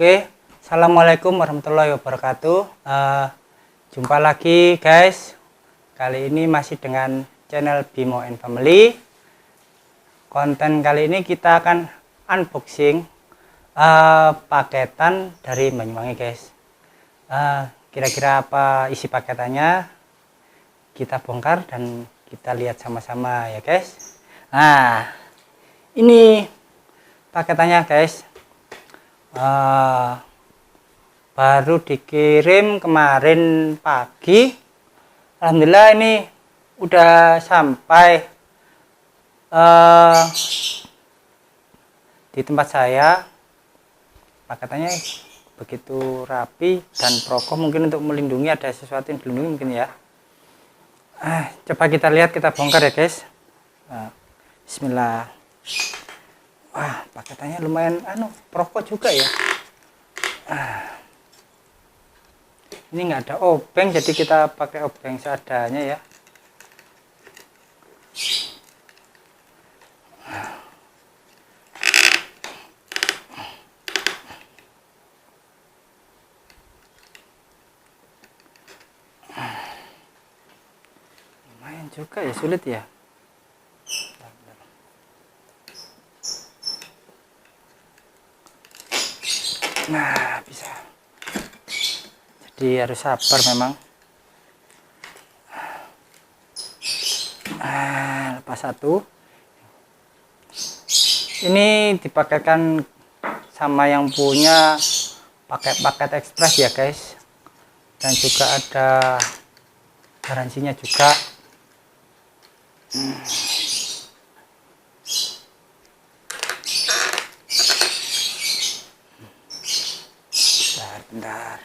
Oke, assalamualaikum warahmatullahi wabarakatuh. Jumpa lagi guys. Kali ini masih dengan channel Bimo and Family. Konten kali ini kita akan unboxing paketan dari Banyuwangi guys. Kira-kira apa isi paketannya? Kita bongkar dan kita lihat sama-sama ya guys. Nah, ini paketannya guys. Baru dikirim kemarin pagi. Alhamdulillah ini udah sampai di tempat saya. Paketannya begitu rapi dan prokoh, mungkin untuk melindungi, ada sesuatu yang dilindungi mungkin ya. Coba kita lihat, kita bongkar ya guys. Bismillah. Wah, paketannya lumayan prokoh juga ya. Ini nggak ada obeng, jadi kita pakai obeng seadanya ya. Lumayan juga ya, sulit ya. Nah, bisa. Jadi harus sabar memang. Lepas satu. Ini dipakaikan sama yang punya pakai paket ekspres ya guys. Dan juga ada garansinya juga. Bentar.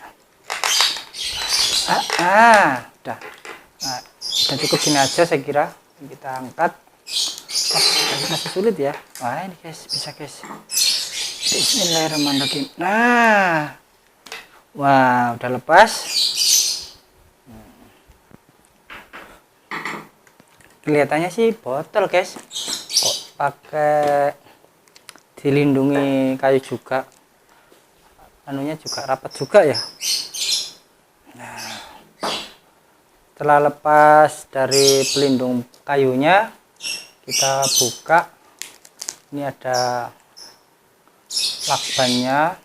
Udah. Udah cukup sini aja saya kira. Kita angkat. Masih sulit ya. Wah, ini guys, bisa guys. Bismillahirrahmanirrahim. Nah. Wah, udah lepas. Kelihatannya sih botol guys. Kok pakai dilindungi kayu juga. Anunya juga rapat juga ya. Nah, setelah lepas dari pelindung kayunya, kita buka. Ini ada lakbannya.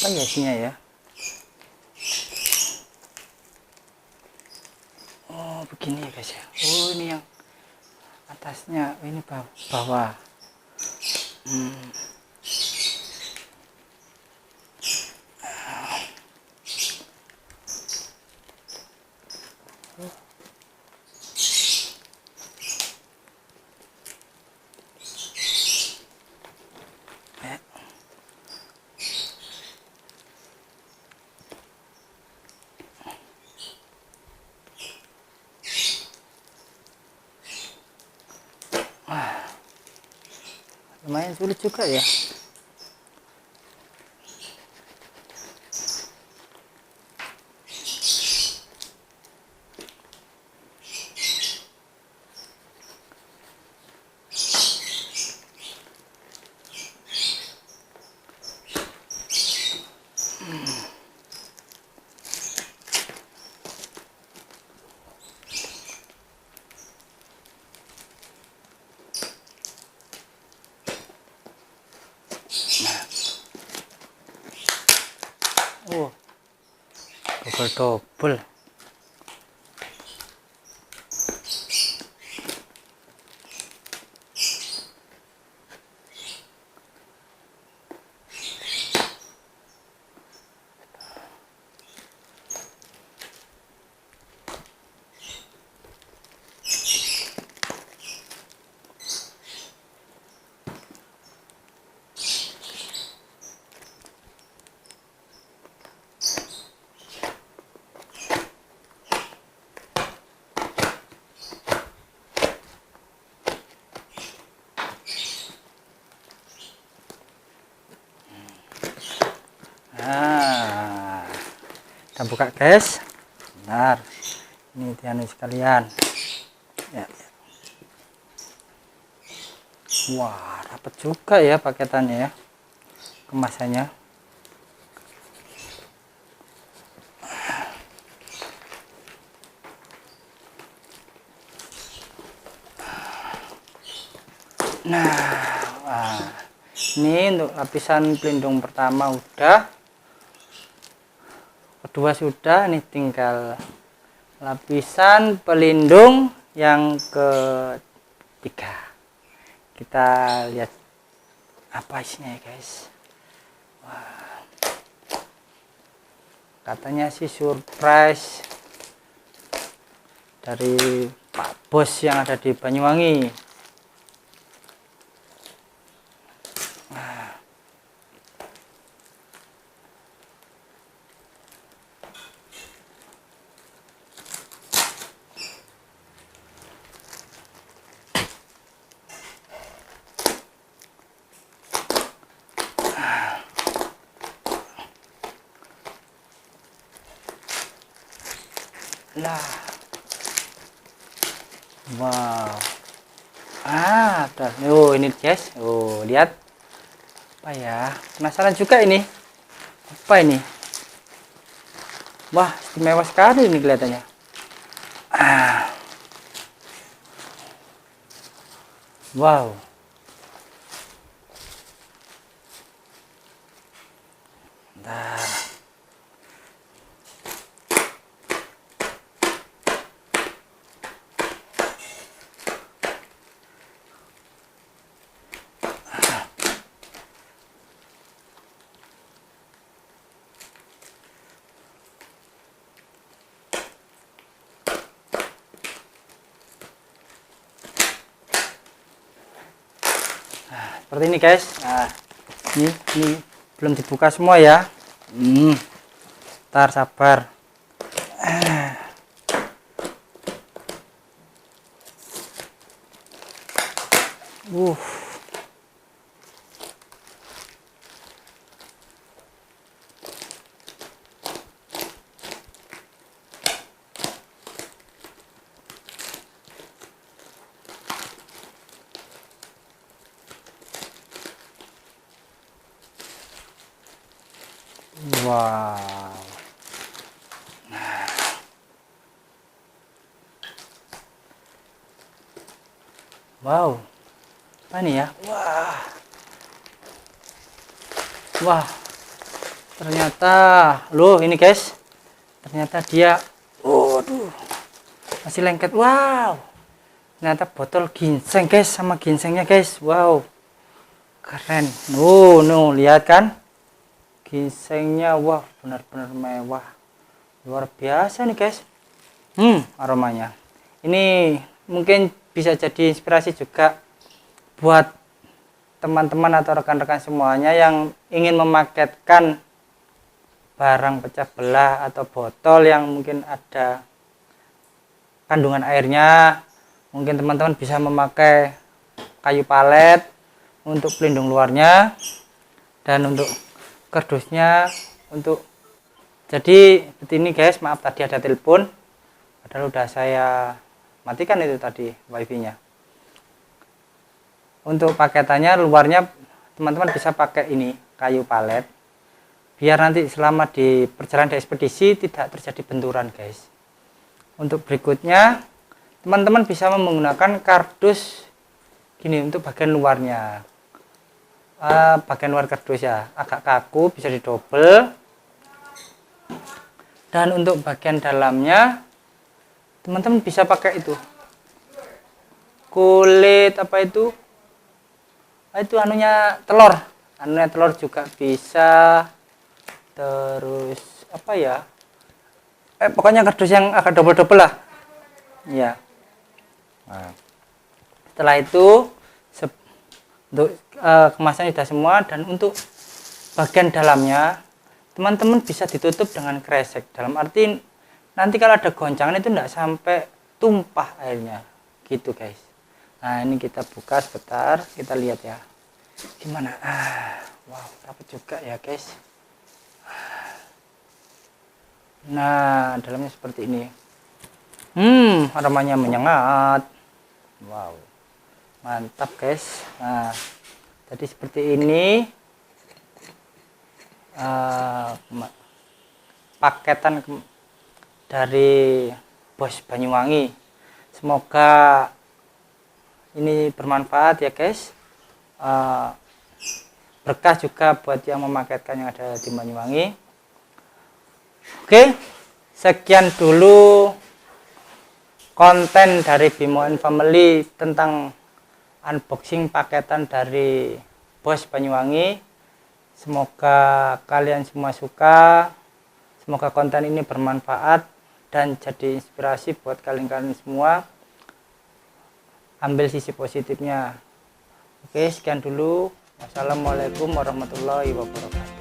Apa ya isinya ya? Oh, begini ya guys ya. Oh, ini yang atasnya, ini bawah. Lumayan sulit juga ya. Oh, double. buka guys. Benar, ini tianu sekalian ya. Wah, rapat juga ya paketannya ya, kemasannya. Nah, wah, ini untuk lapisan pelindung pertama udah, kedua sudah, ini tinggal lapisan pelindung yang ketiga. Kita lihat apa isinya ya guys. Wah, katanya sih surprise dari Pak Bos yang ada di Banyuwangi. Lah, wow, ada. Oh, ini guys, oh lihat apa ya, penasaran juga ini, apa ini. Wah, istimewa sekali ini kelihatannya. Wow, nah, seperti ini guys. Nah, ini belum dibuka semua ya. Ntar sabar. Uh. Wow. Wow. Apa nih ya? Wah. Wah. Ternyata loh ini guys. Ternyata dia waduh. Masih lengket. Wow. Ternyata botol ginseng guys, sama ginsengnya guys. Wow. Keren. No, lihat kan? Ginsengnya wah, benar-benar mewah. Luar biasa nih guys. Aromanya. Ini mungkin bisa jadi inspirasi juga buat teman-teman atau rekan-rekan semuanya yang ingin memaketkan barang pecah belah atau botol yang mungkin ada kandungan airnya. Mungkin teman-teman bisa memakai kayu palet untuk pelindung luarnya, dan untuk kardusnya untuk jadi seperti ini guys. Maaf tadi ada telepon, padahal udah saya matikan itu tadi wifi-nya. Untuk paketannya luarnya teman-teman bisa pakai ini kayu palet, biar nanti selama di perjalanan di ekspedisi tidak terjadi benturan guys. Untuk berikutnya teman-teman bisa menggunakan kardus gini untuk bagian luarnya. Bagian luar kardus ya agak kaku, bisa didobel. Dan untuk bagian dalamnya teman-teman bisa pakai itu kulit apa itu anunya telur juga bisa. Terus apa ya, pokoknya kardus yang agak double lah ya. Nah, setelah itu untuk kemasan sudah semua, dan untuk bagian dalamnya teman-teman bisa ditutup dengan kresek, dalam arti nanti kalau ada goncangan itu enggak sampai tumpah airnya gitu guys. Nah, ini kita buka sebentar, kita lihat ya gimana. Wow, rapat juga ya guys. Nah, dalamnya seperti ini. Aromanya menyengat. Wow, mantap guys. Nah, jadi seperti ini paketan dari Bos Banyuwangi. Semoga ini bermanfaat ya guys. Berkah juga buat yang memaketkan yang ada di Banyuwangi. Oke, sekian dulu konten dari Bimo and Family tentang unboxing paketan dari Bos Banyuwangi. Semoga kalian semua suka, semoga konten ini bermanfaat dan jadi inspirasi buat kalian semua. Ambil sisi positifnya. Oke, sekian dulu. Wassalamualaikum warahmatullahi wabarakatuh.